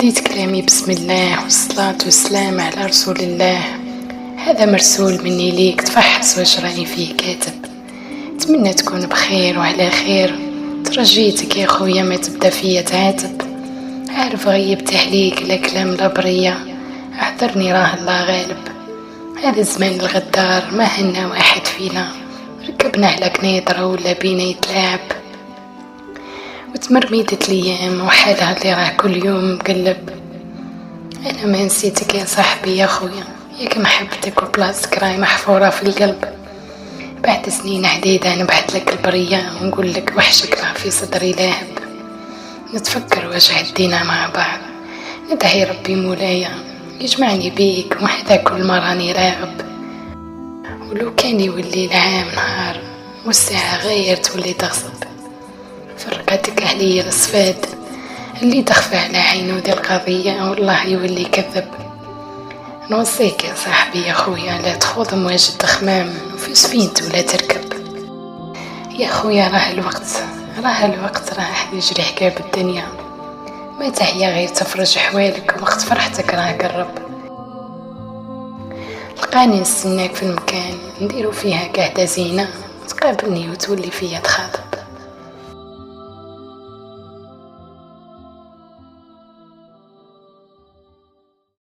بديت كلامي بسم الله والصلاة والسلام على رسول الله. هذا مرسول مني ليك تفحص واش راني فيه كاتب. اتمنى تكون بخير وعلى خير. ترجيتك يا خويا ما تبدا فيا تعاتب. عارف غيبت عليك لا كلام لا برية، اعذرني راه الله غالب. هذا الزمان الغدار ما هنا واحد فينا، ركبنا على كنيطرة ولا بينا يتلاعب. وتمرميدت الايام وحالها اللي راه كل يوم مقلب. انا ما نسيتك يا صاحبي يا خويا، ياك محبتك وبلاصتك راهي محفورة في القلب. بعد سنين عديدة نبعث لك البرية ونقول لك وحشك راه في صدري لاهب. نتفكر واش عدينا مع بعض، ندعي ربي مولايا يجمعني بيك وحدا كل ما راني راغب. ولو كان يولي العام نهار والساعة غير تولي تغصب، فرقتك عليا الصفاد اللي تخفى على عينه دي القضية والله يولي كذب. نوصيك يا صاحبي يا خويا لا تخوض امواج التخمام في سفينته ولا تركب. يا خويا راه راح يجري حكاية بالدنيا، ما تحيا غير تفرج حوالك وقت فرحتك راه قرب. لقاني نستناك في المكان نديرو فيها قعدة زينة، تقابلني وتولي فيا تخاطب.